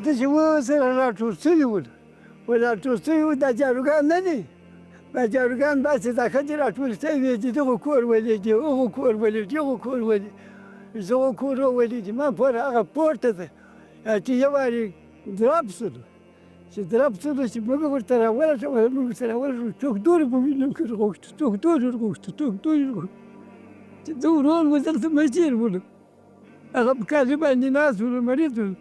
ته چې ورسره راټول شوي ول، راټول شوي ول دا جاروګان نه دي، دا جاروګان داسې دا ښځې راټولې شوې وې چې دغه کور ولېږي، هغه کور ولېږي، هغه کور ولېږي، دغه کور وولېږي. ما هغه پورته ته چې یو وارې دراب شولو، چې دراب شولو چې موږ ورته راورسولو، موږ ورته راورسولو، څوک دورې په وینو کې ورغوښتو، څوک دورې ورغوښتو، څوک دورې ورغوښتو، چې ده ورور و دلته مسیر ولو، هغه په کالي باندې ناست ولو، مریض ولو.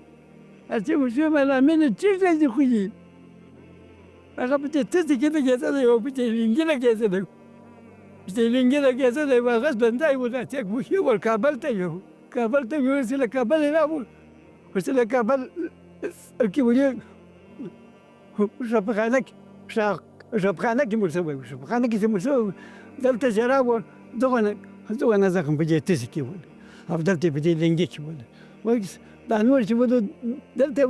چې وشوم الامین چیرته دې خوږي، هغه په دې تسې کې لګېدلی و، په دې لنګي لګېدلی و، په دې لنګي لګېدلی و، هغه بندی و، راڅېک وشي ول کابل ته یوړو، کابل ته یې چې له کابل یې راوړ، چې له کابل کې ولې شفاخانه کې شفاخانه کې مړ شوی و، شفاخانه کې چې مړ شوی و، دلته چې راوړ دغه نه زخم په دې تسې کې ول، او دلته یې په دې لنګي کې ول. دا نور چې ولو دلته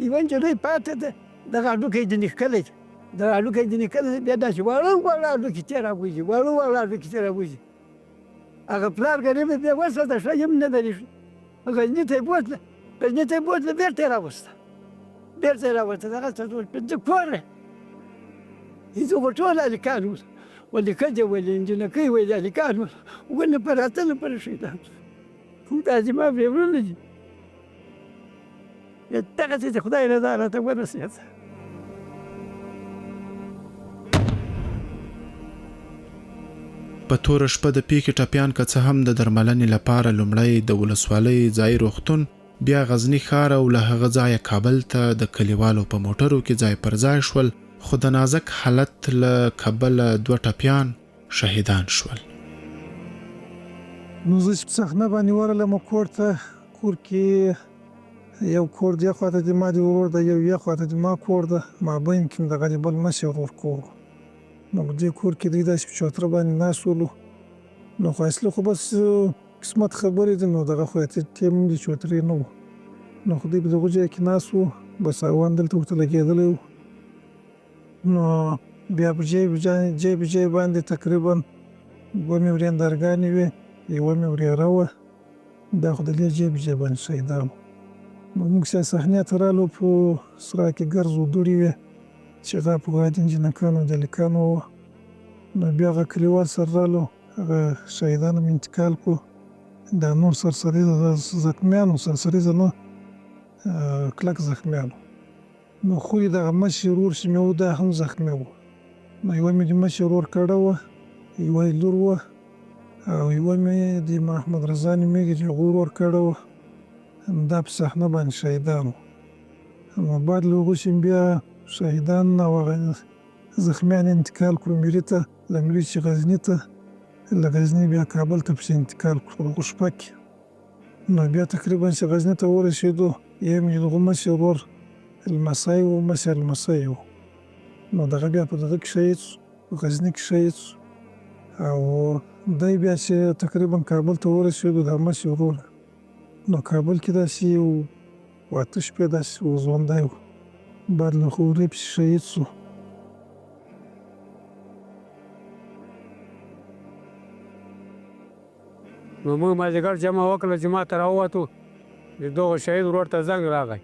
یوه نجلۍ پاتې ده، دغه هډوکی ځینې ښکلی دی، دغه هډوکی ځینې ښکلی دی، بیا داسې واړه واړه هډوکي ترې راوځي، واړه واړه هډوکي ترې راوځي. هغه پلار غریب دی، بیا وساته ښه یم نه درېږي، غزني ته یې بوتله، غزني ته یې بوتله، بېرته یې راوسته، بېرته یې راوسته، دغه څلور پنځه کوره دغه ټول هلکان ول، ولې ښځې ولې نجلکۍ ولې هلکان ول، ونه په راتلو پورې شهیدان شول. دا زما پرې وروڼه دي، دغسې چې خدای رضا راته ورسېده. په توره شپه د پیښې ټپیان که څه هم د درملنې لپاره لومړی د ولسوالۍ ځایي روغتون، بیا غزني ښار او له هغه ځایه کابل ته د کلیوالو په موټرو کې ځای پر ځای شول، خو د نازک حالت له کبله دوه ټپیان شهیدان شول. نو زه چې په صحنه باندې ورغلم کور ته، کور کې یو کور دی، خواته د ما د ورور ده، یو خواته د ما کور ده، مابین کې دغه د بل مشر ورور کور. نو په دې کور کې دوی داسې په چوتره باندې ناست ولو، نو فاصله خو بس قسمت خبرې دي، نو دغه خو ټیم د چوترې نه و، نو خو دوی په دغه ځای کې ناست وو، بس هوان دلته ورته لګېدلی و. نو بیا په جای باندې تقریبا دوه مې ورېندارګانې وې، یوه مې ورېره وه، دا خو د دې جای باندې شهیدان وو. نو موږ صحنې ته رالو، په سرا کې ګرځ و دوړې وې چې هغه په غادي جنکانو د هلکانو وه. نو بیا هغه کلیوال سره رالو، هغه شهیدان مې انتقال کړو، دا نور سرسریزه زخمیانو، سرسریزه نه کلک زخمیانو. نو خو یې دغه مشر ورور چې مې و دا هم زخمي و. نو یوه مې د مشر ورور کډه وه، یوه یې لور وه، او یوه مې د محمد رضا نومېږي چې هغه ورور کډه وه، دا په صحنه باندې شهیدان وو. نو بعد له هغو چې بیا شهیدان او هغه زخمیان انتقال کړو میري ته، له میري چې غزني ته، له غزني بیا کابل ته پسې انتقال کړو په دغه شپه کې. نو بیا تقریبا چې غزني ته ورسېدو، یو مې د هغه مشر ورور لمسی و، مشر لمسی و، نو دغه بیا په دغه کې شهید شو، په غزني کې شهید شو. او دی بیا چې تقریبا کابل ته ورسېدو، دا مشر ورور نو کابل کې داسې یو اته شپې داسې ژوندی و، بعد له خورۍ پسې شهید شو. نو موږ مازدیګر جمع وکړله، جومات ته راووتو، د دغه شهید ورور ته زنګ راغی،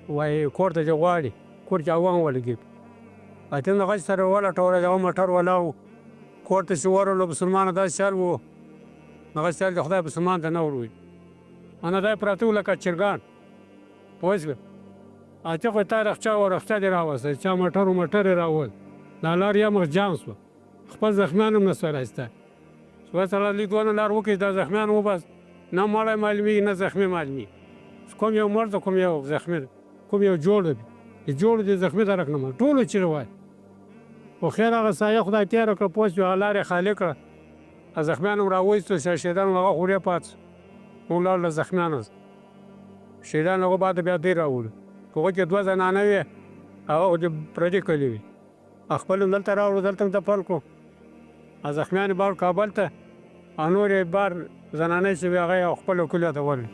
وایي کور ته چې غواړي، کور چې اون ولګېد، اتم د غچ سره ولټوله، دغه موټر ولاړ و، کور ته چې ورغلو مسلمانه داسې چل و، هغه چل د خدای مسلمان ته نه ور انا دا پراته وو لکه چرګان، پوه شوې، اته خو تا رخچه و رخچه دې راوستی، چا موټر و موټر یې راول، دا لار یمه جام شوه، خپل زخمیان هم نه سوی راستی، سوی سره لیدونه لار وکړي، دا زخمیان وباس، نه مړی معلومېږي نه زخمي معلومېږي، کوم یو مړ ده کوم یو زخمي ده، کوم یو جوړ ده، جوړ دې زخمي درک نه مړ، ټولو چیغې وایي. خو خیر هغه سایه خدای تېره کړه، پوه شوې، هغه لار یې خالي کړه، زخمیان هم راوایستو، شهیدان هم هغه خورې پاتې شو، موږ لاړو له زخمیانو سره، شهیدان هغو بعد بیا دوی راوړو، په هغو کې دوه زنانه وې، هغه د پردي کلي وې، خپل هم دلته راوړو، دلته هم دفن کړو، زخمیان یې بار کابل ته، او نور یې بار زنانه چې وې هغه یې خپلو کلیو ته ورلې.